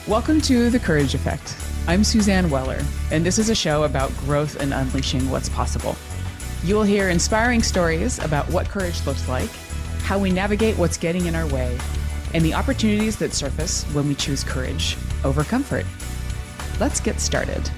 Welcome to The Courage Effect. I'm Suzanne Weller, and this is a show about growth and unleashing what's possible. You will hear inspiring stories about what courage looks like, how we navigate what's getting in our way, and the opportunities that surface when we choose courage over comfort. Let's get started.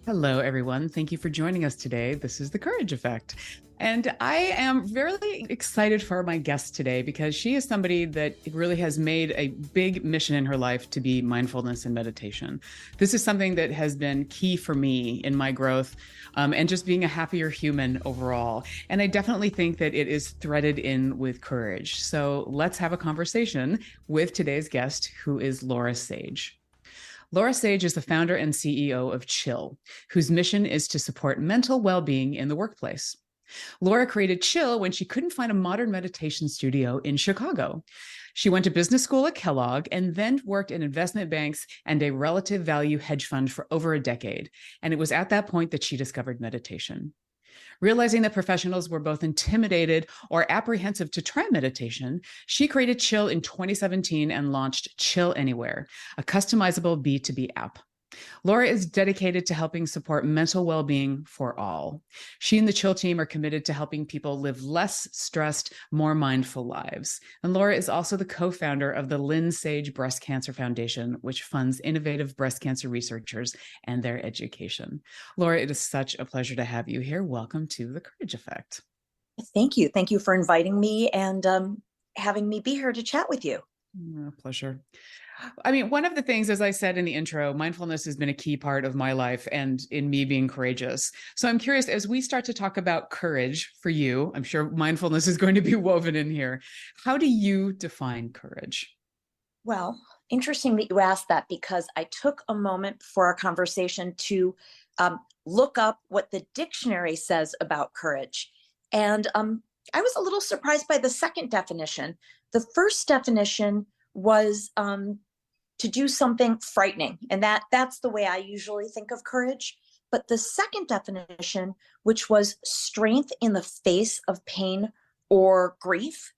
Hello, everyone. Thank you for joining us today. This is The Courage Effect. And I am very excited for my guest today because she is somebody that really has made a big mission in her life to be mindfulness and meditation. This is something that has been key for me in my growth and just being a happier human overall. And I definitely think that it is threaded in with courage. So let's have a conversation with today's guest, who is Laura Sage. Laura Sage is the founder and CEO of Chill, whose mission is to support mental well-being in the workplace. Laura created Chill when she couldn't find a modern meditation studio in Chicago. She went to business school at Kellogg and then worked in investment banks and a relative value hedge fund for over a decade. And it was at that point that she discovered meditation. Realizing that professionals were both intimidated or apprehensive to try meditation, she created Chill in 2017 and launched Chill Anywhere, a customizable B2B app. Laura is dedicated to helping support mental well-being for all. She and the Chill team are committed to helping people live less stressed, more mindful lives. And Laura is also the co-founder of the Lynn Sage Breast Cancer Foundation, which funds innovative breast cancer researchers and their education. Laura, it is such a pleasure to have you here. Welcome to The Courage Effect. Thank you. Thank you for inviting me and having me be here to chat with you. Pleasure. I mean, one of the things, as I said in the intro, mindfulness has been a key part of my life and in me being courageous. So I'm curious, as we start to talk about courage for you, I'm sure mindfulness is going to be woven in here. How do you define courage? Well, interesting that you asked that because I took a moment before our conversation to look up what the dictionary says about courage. And I was a little surprised by the second definition. The first definition was to do something frightening. And that's the way I usually think of courage. But the second definition, which was strength in the face of pain or grief,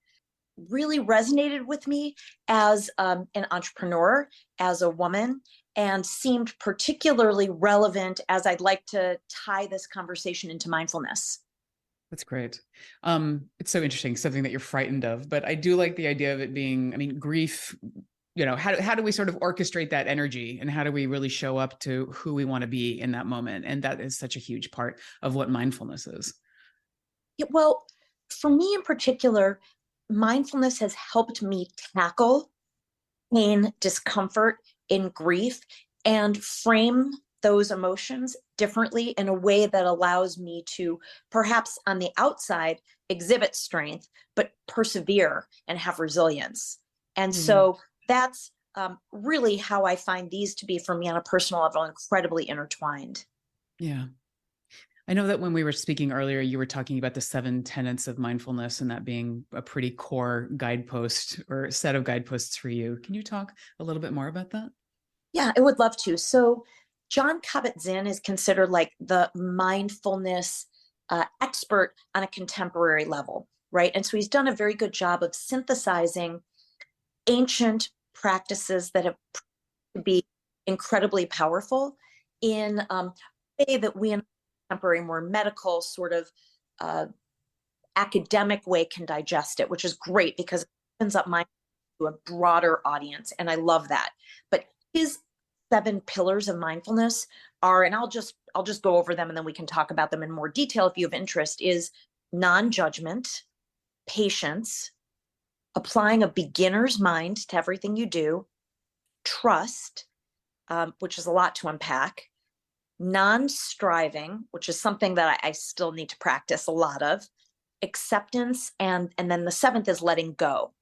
really resonated with me as an entrepreneur, as a woman, and seemed particularly relevant as I'd like to tie this conversation into mindfulness. That's great. It's so interesting, something that you're frightened of, but I do like the idea of it being, I mean, grief, you know, how do we sort of orchestrate that energy and how do we really show up to who we want to be in that moment? And that is such a huge part of what mindfulness is. Yeah, well, for me in particular, mindfulness has helped me tackle pain, discomfort, in grief, and frame those emotions differently in a way that allows me to perhaps on the outside exhibit strength, but persevere and have resilience. And so that's really how I find these to be for me on a personal level, incredibly intertwined. Yeah. I know that when we were speaking earlier, you were talking about the 7 tenets of mindfulness and that being a pretty core guidepost or set of guideposts for you. Can you talk a little bit more about that? Yeah, I would love to. So Jon Kabat-Zinn is considered like the mindfulness expert on a contemporary level, right? And so he's done a very good job of synthesizing ancient practices that have to be incredibly powerful in a way that we in a contemporary, more medical sort of academic way can digest it, which is great because it opens up mind to a broader audience. And I love that. But his 7 pillars of mindfulness are, and I'll just go over them and then we can talk about them in more detail if you have interest, is non-judgment, patience, applying a beginner's mind to everything you do, trust, which is a lot to unpack, non-striving, which is something that I still need to practice a lot of, acceptance, and then the 7th is letting go.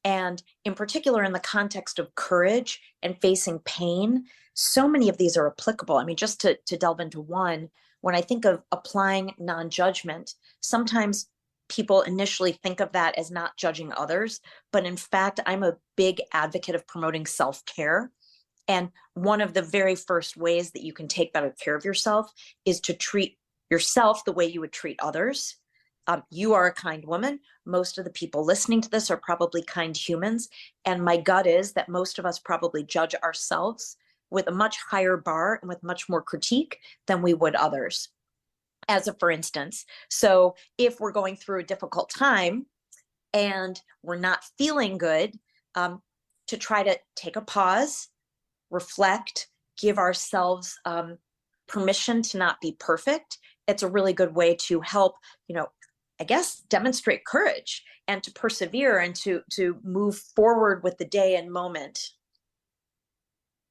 And in particular, in the context of courage and facing pain, so many of these are applicable. I mean, just to delve into one, when I think of applying non-judgment, sometimes people initially think of that as not judging others. But in fact, I'm a big advocate of promoting self-care. And one of the very first ways that you can take better care of yourself is to treat yourself the way you would treat others. You are a kind woman. Most of the people listening to this are probably kind humans. And my gut is that most of us probably judge ourselves with a much higher bar and with much more critique than we would others, as a for instance. So if we're going through a difficult time and we're not feeling good, to try to take a pause, reflect, give ourselves permission to not be perfect. It's a really good way to help, I guess, demonstrate courage and to persevere and to move forward with the day and moment.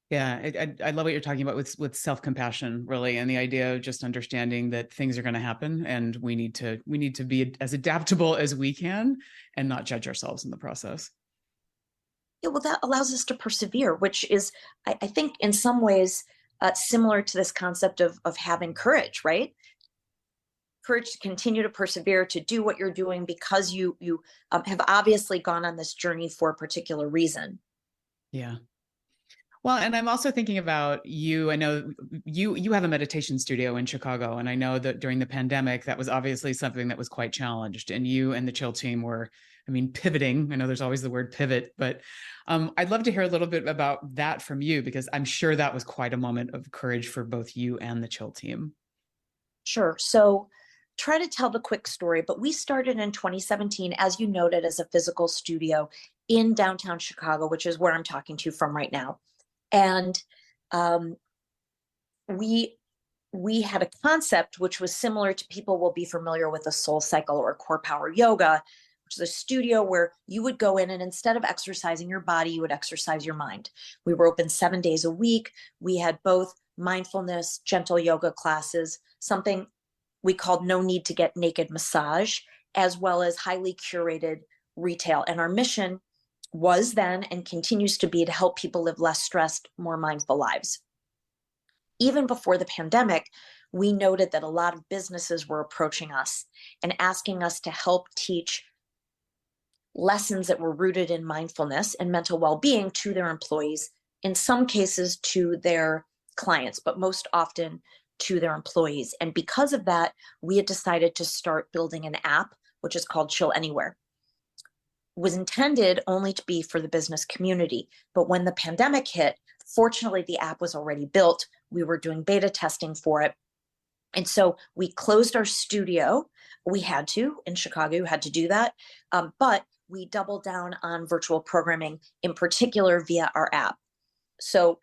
Yeah, I love what you're talking about with self-compassion, really, and the idea of just understanding that things are going to happen, and we need to be as adaptable as we can, and not judge ourselves in the process. Yeah, well, that allows us to persevere, which is, I think, in some ways, similar to this concept of having courage, right? Courage to continue to persevere, to do what you're doing because you have obviously gone on this journey for a particular reason. Yeah. Well, and I'm also thinking about you. I know you have a meditation studio in Chicago, and I know that during the pandemic, that was obviously something that was quite challenged. And you and the Chill team were, I mean, pivoting. I know there's always the word pivot, but I'd love to hear a little bit about that from you, because I'm sure that was quite a moment of courage for both you and the Chill team. Sure. So try to tell the quick story, but we started in 2017, as you noted, as a physical studio in downtown Chicago, which is where I'm talking to you from right now. And um, we we had a concept which was similar to, people will be familiar with the Soul Cycle or Core Power Yoga, which is a studio where you would go in and instead of exercising your body, you would exercise your mind. We were open 7 days a week. We had both mindfulness, gentle yoga classes, something we called No Need to Get Naked massage, as well as highly curated retail. And our mission was then and continues to be to help people live less stressed, more mindful lives. Even before the pandemic, we noted that a lot of businesses were approaching us and asking us to help teach lessons that were rooted in mindfulness and mental well-being to their employees, in some cases to their clients, but most often to their employees. And because of that, we had decided to start building an app, which is called Chill Anywhere. It was intended only to be for the business community. But when the pandemic hit, fortunately, the app was already built. We were doing beta testing for it. And so we closed our studio. We had to, in Chicago, we had to do that. But we doubled down on virtual programming, in particular via our app. So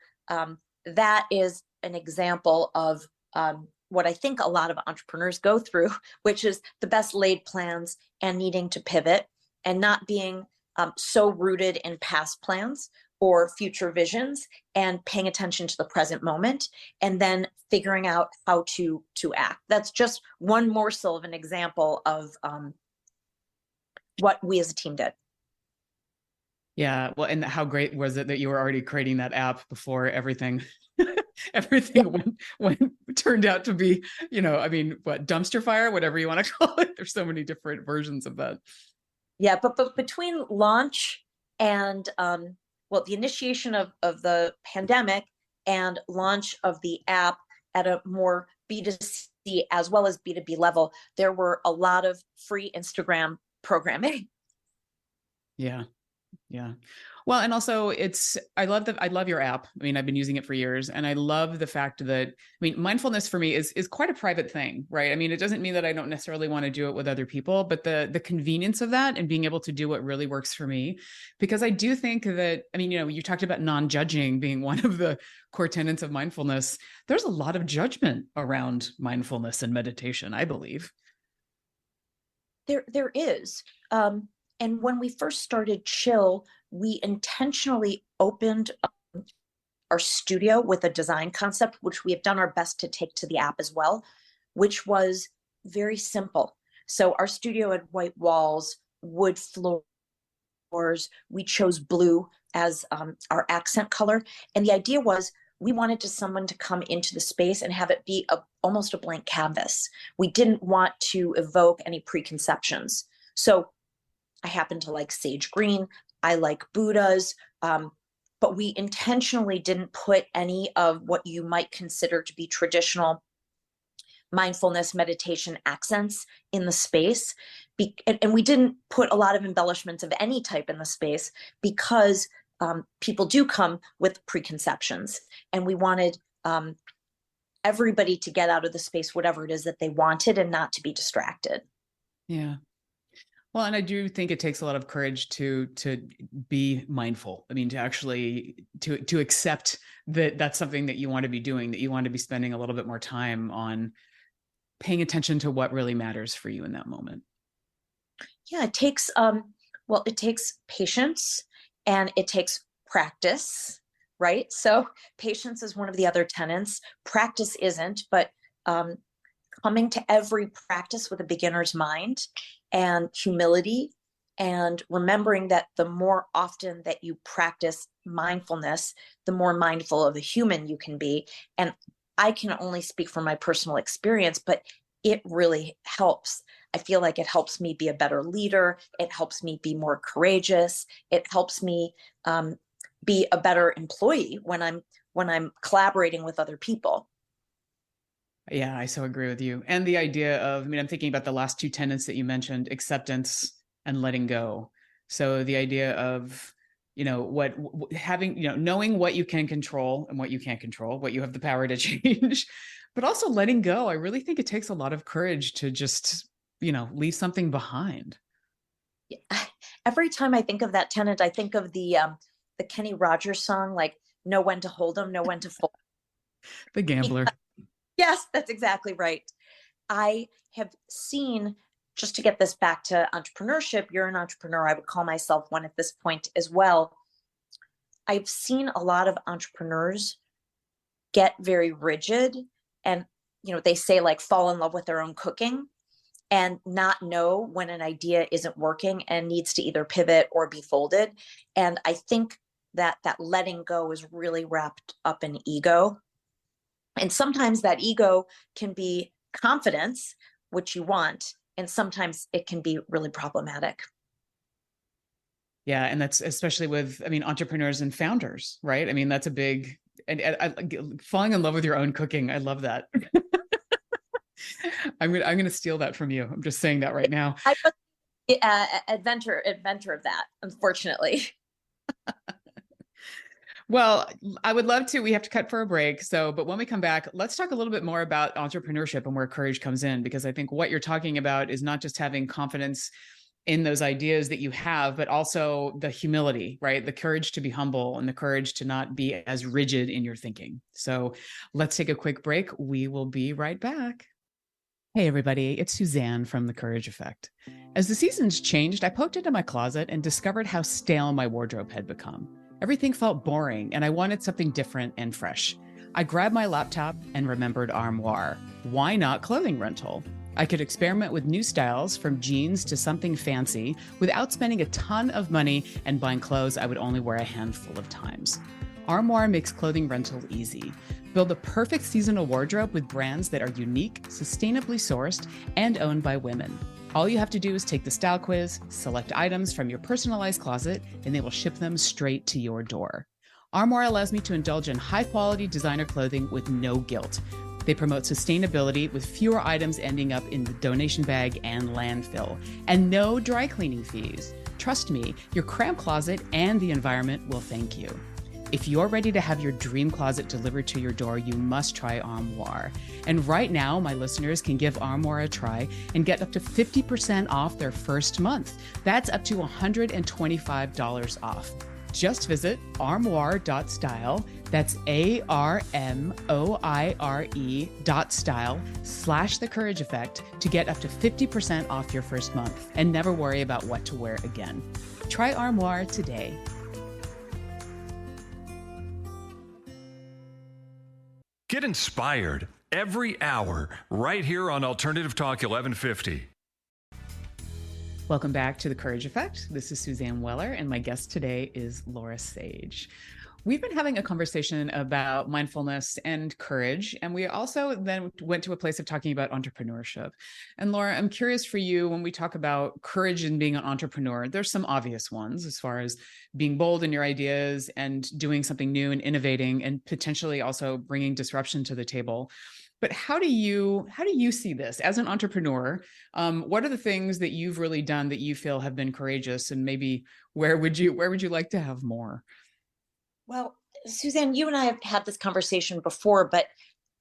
that is an example of what I think a lot of entrepreneurs go through, which is the best laid plans and needing to pivot and not being so rooted in past plans or future visions, and paying attention to the present moment, and then figuring out how to act. That's just one morsel of an example of what we as a team did. Yeah. Well, and how great was it that you were already creating that app before everything Yeah. went turned out to be, I mean, what, dumpster fire, whatever you want to call it. There's so many different versions of that. Yeah, but between launch and the initiation of the pandemic and launch of the app at a more B2C as well as B2B level, there were a lot of free Instagram programming. Yeah. Yeah. Well, and also I love your app. I mean, I've been using it for years, and I love the fact that, I mean, mindfulness for me is quite a private thing, right? I mean, it doesn't mean that I don't necessarily want to do it with other people, but the convenience of that and being able to do what really works for me, because I do think that, I mean, you talked about non-judging being one of the core tenets of mindfulness. There's a lot of judgment around mindfulness and meditation, I believe. There is. And when we first started Chill, we intentionally opened our studio with a design concept, which we have done our best to take to the app as well, which was very simple. So our studio had white walls, wood floors. We chose blue as our accent color. And the idea was we wanted someone to come into the space and have it be almost a blank canvas. We didn't want to evoke any preconceptions. So I happen to like sage green. I like Buddhas. But we intentionally didn't put any of what you might consider to be traditional mindfulness meditation accents in the space. And we didn't put a lot of embellishments of any type in the space because people do come with preconceptions, and we wanted everybody to get out of the space whatever it is that they wanted and not to be distracted. Yeah. Well, and I do think it takes a lot of courage to be mindful. I mean, to actually to accept that that's something that you want to be doing, that you want to be spending a little bit more time on paying attention to what really matters for you in that moment. Yeah, it takes it takes patience and it takes practice, right? So patience is one of the other tenets. Practice isn't, but coming to every practice with a beginner's mind and humility, and remembering that the more often that you practice mindfulness, the more mindful of a human you can be. And I can only speak from my personal experience, but it really helps. I feel like it helps me be a better leader. It helps me be more courageous. It helps me be a better employee when I'm collaborating with other people. Yeah, I so agree with you. And the idea of, I mean, I'm thinking about the last two tenets that you mentioned, acceptance and letting go. So the idea of, having, knowing what you can control and what you can't control, what you have the power to change, but also letting go. I really think it takes a lot of courage to just, leave something behind. Every time I think of that tenet, I think of the Kenny Rogers song, like know when to hold them, know when to fold. The gambler. Yes, that's exactly right. I have seen, just to get this back to entrepreneurship, you're an entrepreneur. I would call myself one at this point as well. I've seen a lot of entrepreneurs get very rigid and, they say like fall in love with their own cooking and not know when an idea isn't working and needs to either pivot or be folded. And I think that letting go is really wrapped up in ego. And sometimes that ego can be confidence, which you want, and sometimes it can be really problematic. Yeah, and that's especially with, entrepreneurs and founders, right? I mean, that's a big, and falling in love with your own cooking. I love that. I'm gonna steal that from you. I'm just saying that right now. I was adventure of that, unfortunately. Well, I would love to. We have to cut for a break. But when we come back, let's talk a little bit more about entrepreneurship and where courage comes in, because I think what you're talking about is not just having confidence in those ideas that you have, but also the humility, right? The courage to be humble and the courage to not be as rigid in your thinking. So let's take a quick break. We will be right back. Hey, everybody, it's Suzanne from The Courage Effect. As the seasons changed, I poked into my closet and discovered how stale my wardrobe had become. Everything felt boring, and I wanted something different and fresh. I grabbed my laptop and remembered Armoire. Why not clothing rental? I could experiment with new styles, from jeans to something fancy, without spending a ton of money and buying clothes I would only wear a handful of times. Armoire makes clothing rental easy. Build the perfect seasonal wardrobe with brands that are unique, sustainably sourced, and owned by women. All you have to do is take the style quiz, select items from your personalized closet, and they will ship them straight to your door. Armoire allows me to indulge in high-quality designer clothing with no guilt. They promote sustainability with fewer items ending up in the donation bag and landfill, and no dry cleaning fees. Trust me, your cramped closet and the environment will thank you. If you're ready to have your dream closet delivered to your door, you must try Armoire. And right now, my listeners can give Armoire a try and get up to 50% off their first month. That's up to $125 off. Just visit armoire.style. That's ARMOIRE.style/The Courage Effect to get up to 50% off your first month and never worry about what to wear again. Try Armoire today. Get inspired every hour right here on Alternative Talk 1150. Welcome back to The Courage Effect. This is Suzanne Weller, and my guest today is Laura Sage. We've been having a conversation about mindfulness and courage, and we also then went to a place of talking about entrepreneurship. And Laura, I'm curious for you, when we talk about courage and being an entrepreneur, there's some obvious ones as far as being bold in your ideas and doing something new and innovating and potentially also bringing disruption to the table. But how do you see this as an entrepreneur? What are the things that you've really done that you feel have been courageous, and maybe where would you like to have more? Well, Suzanne, you and I have had this conversation before, but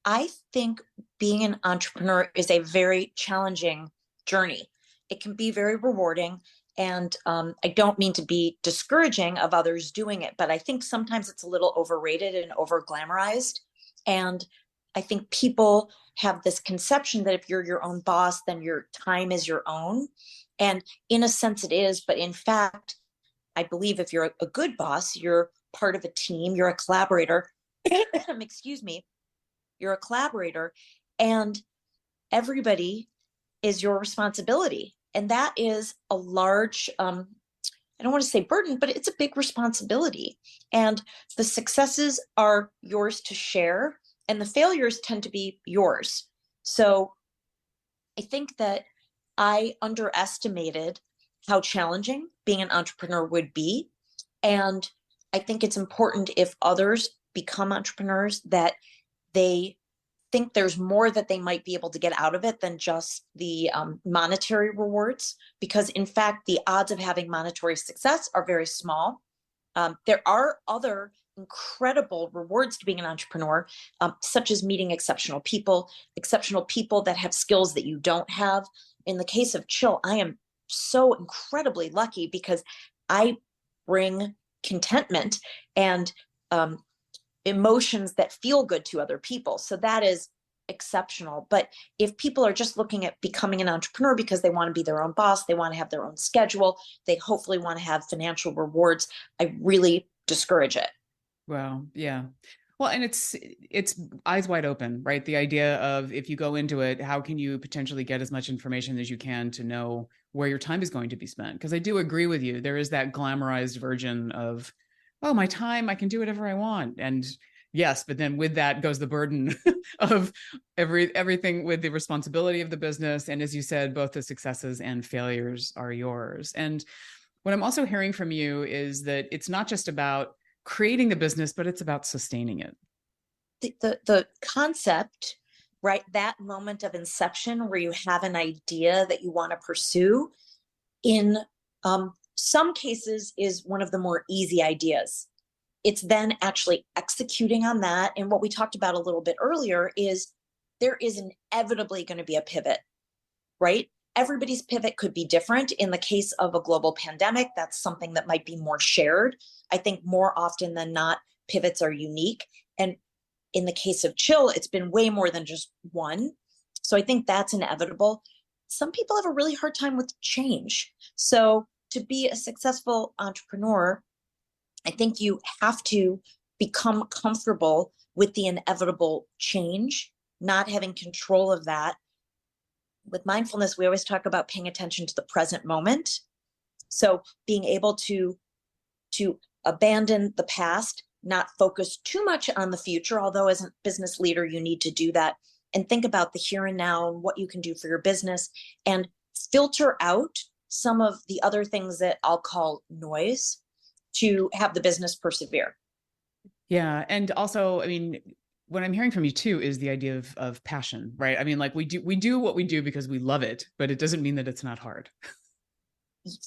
I think being an entrepreneur is a very challenging journey. It can be very rewarding. And I don't mean to be discouraging of others doing it, but I think sometimes it's a little overrated and over glamorized. And I think people have this conception that if you're your own boss, then your time is your own. And in a sense, it is. But in fact, I believe if you're a good boss, you're part of a team, you're a collaborator. Excuse me, you're a collaborator, and everybody is your responsibility. And that is a large, I don't want to say burden, but it's a big responsibility. And the successes are yours to share, and the failures tend to be yours. So I think that I underestimated how challenging being an entrepreneur would be. And I think it's important if others become entrepreneurs that they think there's more that they might be able to get out of it than just the monetary rewards, because in fact, the odds of having monetary success are very small. There are other incredible rewards to being an entrepreneur, such as meeting exceptional people that have skills that you don't have. In the case of Chill, I am so incredibly lucky because I bring contentment and emotions that feel good to other people. So that is exceptional. But if people are just looking at becoming an entrepreneur because they want to be their own boss, they want to have their own schedule, they hopefully want to have financial rewards, I really discourage it. Wow. Yeah. Well, and it's eyes wide open, right? The idea of if you go into it, how can you potentially get as much information as you can to know where your time is going to be spent? Because I do agree with you. There is that glamorized version of, oh, my time, I can do whatever I want. And yes, but then with that goes the burden of everything, with the responsibility of the business. And as you said, both the successes and failures are yours. And what I'm also hearing from you is that it's not just about creating the business, but it's about sustaining it. The concept, right? That moment of inception where you have an idea that you want to pursue, in some cases is one of the more easy ideas. It's then actually executing on that. And what we talked about a little bit earlier is there is inevitably going to be a pivot, right? Everybody's pivot could be different. In the case of a global pandemic, that's something that might be more shared. I think more often than not, pivots are unique. And in the case of Chill, it's been way more than just one. So I think that's inevitable. Some people have a really hard time with change. So to be a successful entrepreneur, I think you have to become comfortable with the inevitable change, not having control of that. With mindfulness, we always talk about paying attention to the present moment. So being able to abandon the past, not focus too much on the future, although as a business leader, you need to do that, and think about the here and now and what you can do for your business, and filter out some of the other things that I'll call noise to have the business persevere. Yeah. And also, I mean, what I'm hearing from you too is the idea of passion, right? I mean, like we do what we do because we love it, but it doesn't mean that it's not hard.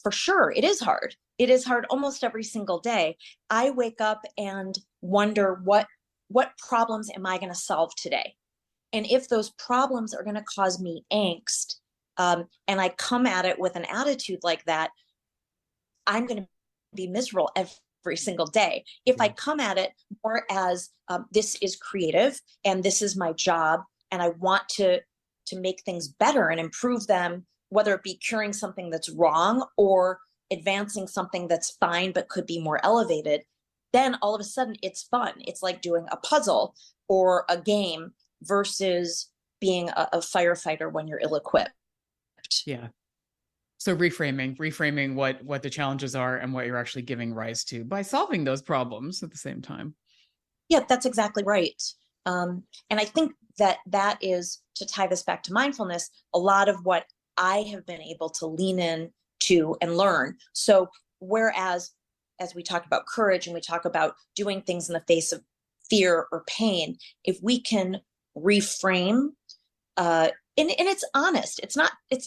For sure, it is hard. It is hard almost every single day. I wake up and wonder what problems am I going to solve today? And if those problems are going to cause me angst, and I come at it with an attitude like that, I'm going to be miserable every single day. If I come at it more as this is creative and this is my job, and I want to make things better and improve them, whether it be curing something that's wrong or advancing something that's fine but could be more elevated, then all of a sudden it's fun. It's like doing a puzzle or a game versus being a firefighter when you're ill-equipped. Yeah. So reframing what the challenges are and what you're actually giving rise to by solving those problems at the same time. Yeah, that's exactly right. And I think that is, to tie this back to mindfulness, a lot of what I have been able to lean in to and learn. So whereas, as we talk about courage and we talk about doing things in the face of fear or pain, if we can reframe, and it's honest. It's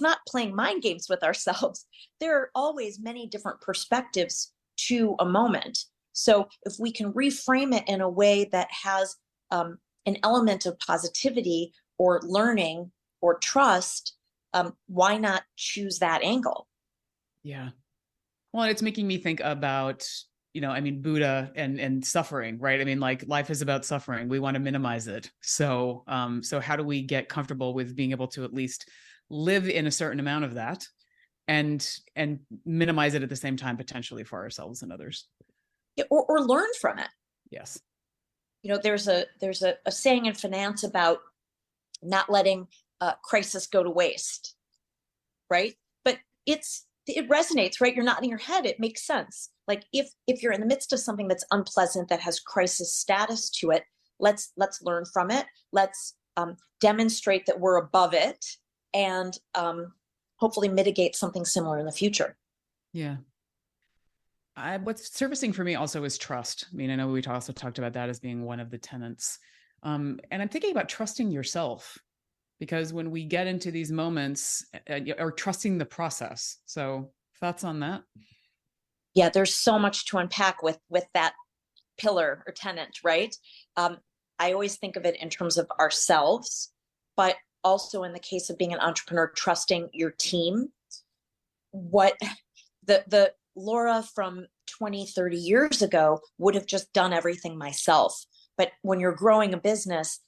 not playing mind games with ourselves. There are always many different perspectives to a moment. So if we can reframe it in a way that has an element of positivity or learning or trust, why not choose that angle? Yeah. Well, it's making me think about, Buddha and suffering, right? I mean, like life is about suffering. We want to minimize it. So, so how do we get comfortable with being able to at least live in a certain amount of that and minimize it at the same time, potentially for ourselves and others? Yeah, or learn from it. Yes. There's a saying in finance about not letting crisis go to waste, right? But it resonates, right? You're nodding your head. It makes sense. Like if you're in the midst of something that's unpleasant, that has crisis status to it, let's learn from it. Let's demonstrate that we're above it, and hopefully mitigate something similar in the future. Yeah. What's surfacing for me also is trust. I mean, I know we also talked about that as being one of the tenets. And I'm thinking about trusting yourself, because when we get into these moments, or trusting the process. So thoughts on that? Yeah, there's so much to unpack with that pillar or tenet, right? I always think of it in terms of ourselves, but also in the case of being an entrepreneur, trusting your team. What the Laura from 20, 30 years ago would have just done everything myself. But when you're growing a business,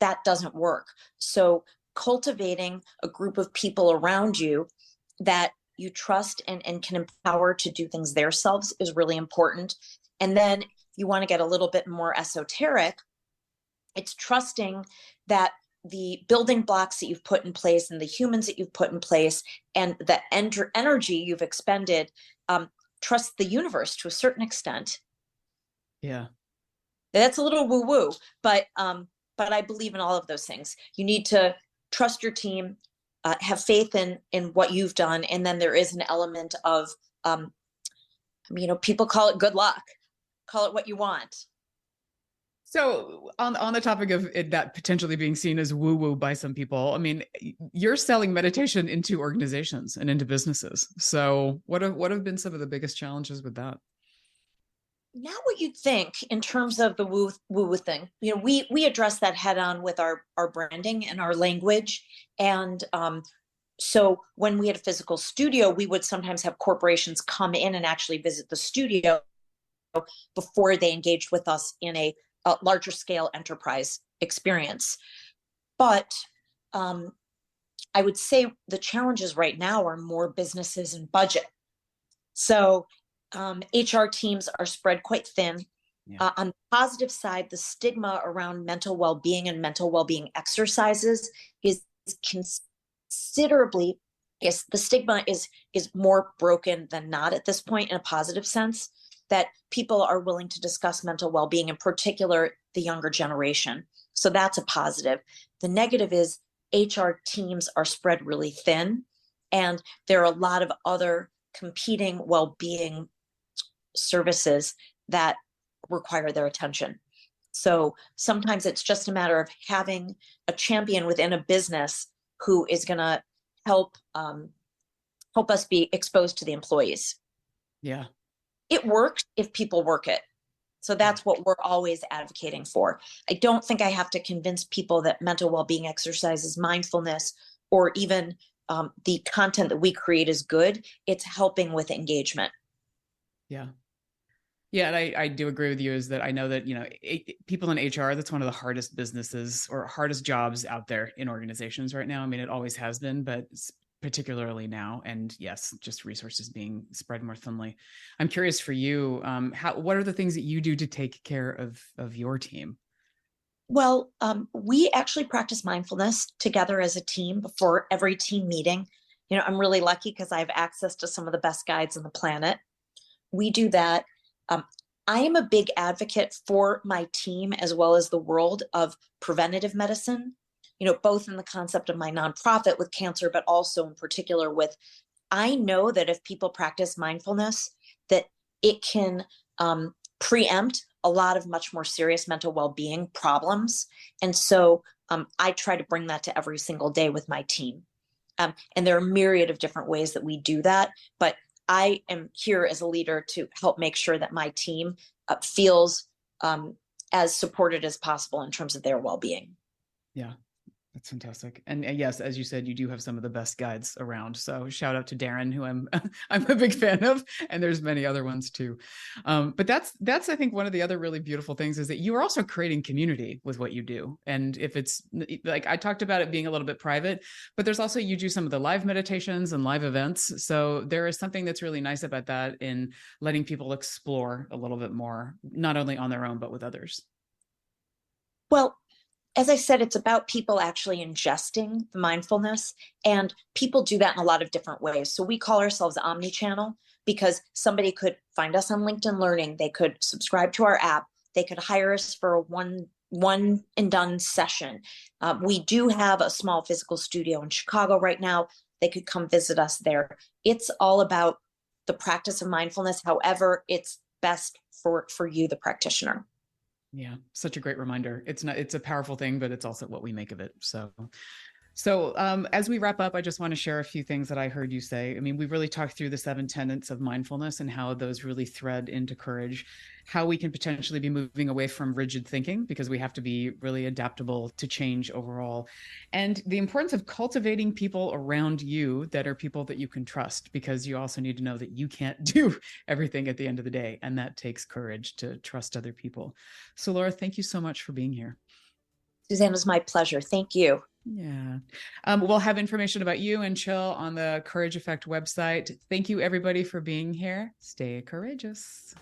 that doesn't work. So cultivating a group of people around you that you trust and can empower to do things themselves is really important. And then if you want to get a little bit more esoteric, it's trusting that the building blocks that you've put in place and the humans that you've put in place and the energy you've expended, trust the universe to a certain extent. Yeah. That's a little woo-woo, but I believe in all of those things. You need to trust your team, have faith in what you've done, and then there is an element of, people call it good luck, call it what you want. So on the topic of it, that potentially being seen as woo-woo by some people, I mean, you're selling meditation into organizations and into businesses. So what have been some of the biggest challenges with that? Not what you'd think in terms of the woo thing. We address that head on with our branding and our language. And so when we had a physical studio, we would sometimes have corporations come in and actually visit the studio before they engaged with us in a larger scale enterprise experience. But I would say the challenges right now are more businesses and budget. So HR teams are spread quite thin. Yeah. On the positive side, the stigma around mental well-being and mental well-being exercises is considerably, yes, the stigma is more broken than not at this point, in a positive sense, that people are willing to discuss mental well-being, in particular the younger generation. So that's a positive. The negative is HR teams are spread really thin, and there are a lot of other competing well-being services that require their attention. So sometimes it's just a matter of having a champion within a business who is going to help us be exposed to the employees. Yeah. It works if people work it. So that's what we're always advocating for. I don't think I have to convince people that mental well-being exercises, mindfulness, or even the content that we create is good. It's helping with engagement. Yeah. Yeah, and I do agree with you, is that I know that, people in HR, that's one of the hardest businesses or hardest jobs out there in organizations right now. I mean, it always has been, but particularly now. And yes, just resources being spread more thinly. I'm curious for you, what are the things that you do to take care of your team? Well, we actually practice mindfulness together as a team before every team meeting. I'm really lucky because I have access to some of the best guides on the planet. We do that. I am a big advocate for my team as well as the world of preventative medicine, both in the concept of my nonprofit with cancer, but also in particular I know that if people practice mindfulness, that it can preempt a lot of much more serious mental well-being problems. And so I try to bring that to every single day with my team. And there are a myriad of different ways that we do that, but I am here as a leader to help make sure that my team feels as supported as possible in terms of their well-being. Yeah. That's fantastic. And yes, as you said, you do have some of the best guides around. So shout out to Darren, who I'm I'm a big fan of, and there's many other ones too. But that's I think one of the other really beautiful things is that you are also creating community with what you do. And if it's like I talked about it being a little bit private, but there's also you do some of the live meditations and live events. So there is something that's really nice about that in letting people explore a little bit more, not only on their own, but with others. Well, as I said, it's about people actually ingesting the mindfulness, and people do that in a lot of different ways. So we call ourselves omni-channel because somebody could find us on LinkedIn Learning, they could subscribe to our app, they could hire us for a one and done session. We do have a small physical studio in Chicago right now. They could come visit us there. It's all about the practice of mindfulness, however it's best for you, the practitioner. Yeah, such a great reminder. It's a powerful thing, but it's also what we make of it. So as we wrap up, I just want to share a few things that I heard you say. I mean, we really talked through the 7 tenets of mindfulness and how those really thread into courage, how we can potentially be moving away from rigid thinking because we have to be really adaptable to change overall, and the importance of cultivating people around you that are people that you can trust, because you also need to know that you can't do everything at the end of the day. And that takes courage to trust other people. So Laura, thank you so much for being here. Suzanne, it was my pleasure. Thank you. Yeah. We'll have information about you and Chill on the Courage Effect website. Thank you, everybody, for being here. Stay courageous.